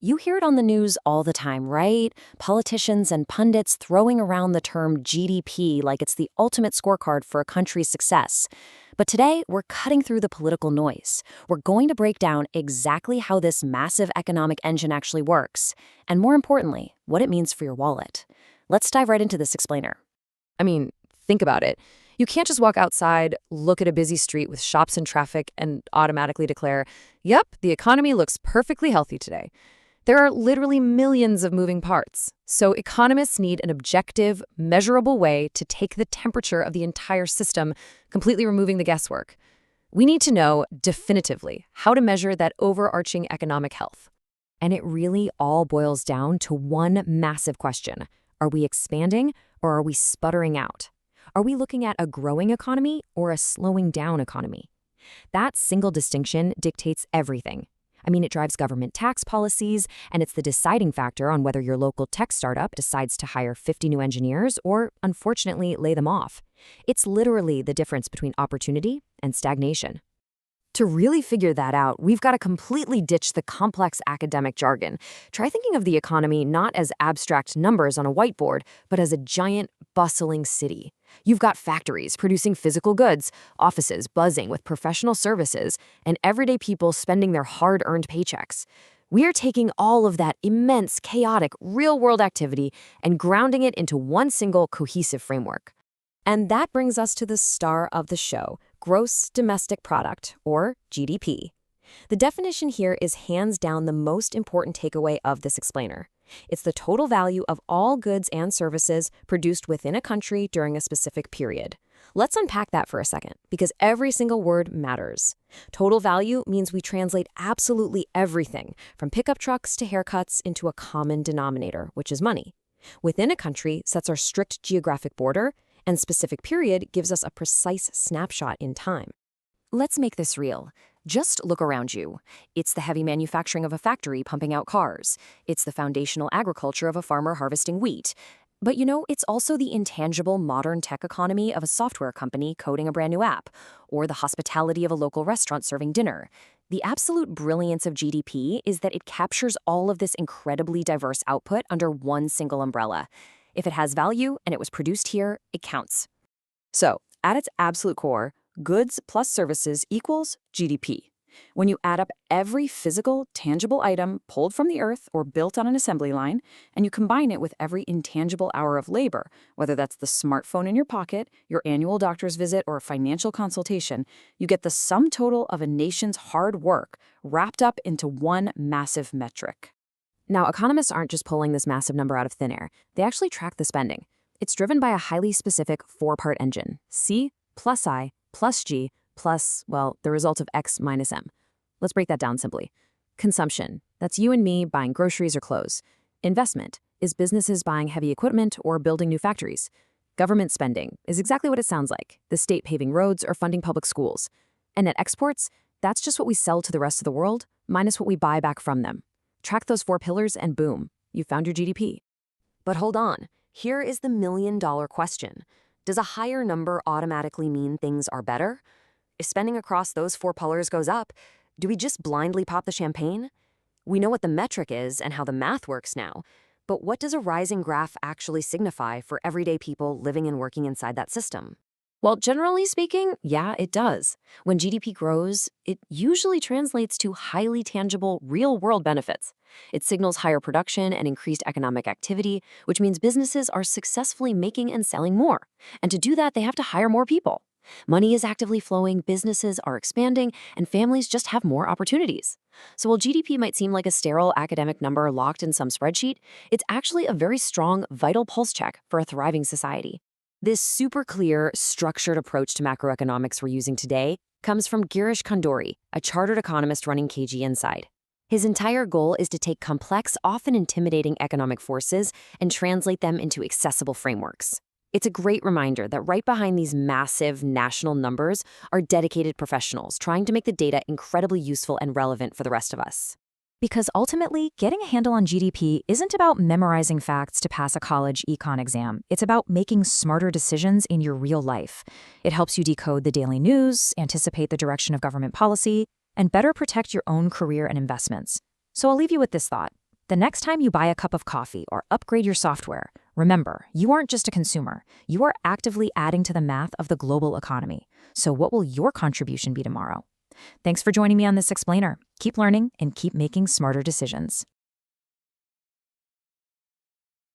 You hear it on the news all the time, right? Politicians and pundits throwing around the term GDP like it's the ultimate scorecard for a country's success. But today, we're cutting through the political noise. We're going to break down exactly how this massive economic engine actually works, and more importantly, what it means for your wallet. Let's dive right into this explainer. I mean, think about it. You can't just walk outside, look at a busy street with shops and traffic, and automatically declare, yep, the economy looks perfectly healthy today. There are literally millions of moving parts, so economists need an objective, measurable way to take the temperature of the entire system, completely removing the guesswork. We need to know definitively how to measure that overarching economic health. And it really all boils down to one massive question. Are we expanding or are we sputtering out? Are we looking at a growing economy or a slowing down economy? That single distinction dictates everything. I mean, it drives government tax policies, and it's the deciding factor on whether your local tech startup decides to hire 50 new engineers or, unfortunately, lay them off. It's literally the difference between opportunity and stagnation. To really figure that out, we've got to completely ditch the complex academic jargon. Try thinking of the economy not as abstract numbers on a whiteboard, but as a giant, bustling city. You've got factories producing physical goods, offices buzzing with professional services, and everyday people spending their hard-earned paychecks. We are taking all of that immense, chaotic, real-world activity and grounding it into one single, cohesive framework. And that brings us to the star of the show, gross domestic product, or GDP. The definition here is hands down the most important takeaway of this explainer. It's the total value of all goods and services produced within a country during a specific period. Let's unpack that for a second, because every single word matters. Total value means we translate absolutely everything, from pickup trucks to haircuts, into a common denominator, which is money. Within a country sets our strict geographic border, and specific period gives us a precise snapshot in time. Let's make this real. Just look around you. It's the heavy manufacturing of a factory pumping out cars. It's the foundational agriculture of a farmer harvesting wheat. But it's also the intangible modern tech economy of a software company coding a brand new app, or the hospitality of a local restaurant serving dinner. The absolute brilliance of GDP is that it captures all of this incredibly diverse output under one single umbrella. If it has value and it was produced here, it counts. So, at its absolute core, goods plus services equals GDP. When you add up every physical, tangible item pulled from the earth or built on an assembly line, and you combine it with every intangible hour of labor, whether that's the smartphone in your pocket, your annual doctor's visit, or a financial consultation, you get the sum total of a nation's hard work wrapped up into one massive metric. Now, economists aren't just pulling this massive number out of thin air. They actually track the spending. It's driven by a highly specific four-part engine: C plus I plus G plus, well, the result of X minus M. Let's break that down simply. Consumption, that's you and me buying groceries or clothes. Investment is businesses buying heavy equipment or building new factories. Government spending is exactly what it sounds like, the state paving roads or funding public schools. And net exports, that's just what we sell to the rest of the world, minus what we buy back from them. Track those four pillars and boom, you found your GDP. But hold on, here is the million-dollar question. Does a higher number automatically mean things are better? If spending across those four pillars goes up, do we just blindly pop the champagne? We know what the metric is and how the math works now, but what does a rising graph actually signify for everyday people living and working inside that system? Well, generally speaking, yeah, it does. When GDP grows, it usually translates to highly tangible, real-world benefits. It signals higher production and increased economic activity, which means businesses are successfully making and selling more. And to do that, they have to hire more people. Money is actively flowing, businesses are expanding, and families just have more opportunities. So while GDP might seem like a sterile academic number locked in some spreadsheet, it's actually a very strong, vital pulse check for a thriving society. This super clear, structured approach to macroeconomics we're using today comes from Girish Khanduri, a chartered economist running KG Inside. His entire goal is to take complex, often intimidating economic forces and translate them into accessible frameworks. It's a great reminder that right behind these massive national numbers are dedicated professionals trying to make the data incredibly useful and relevant for the rest of us. Because ultimately, getting a handle on GDP isn't about memorizing facts to pass a college econ exam. It's about making smarter decisions in your real life. It helps you decode the daily news, anticipate the direction of government policy, and better protect your own career and investments. So I'll leave you with this thought. The next time you buy a cup of coffee or upgrade your software, remember, you aren't just a consumer. You are actively adding to the math of the global economy. So what will your contribution be tomorrow? Thanks for joining me on this explainer. Keep learning and keep making smarter decisions.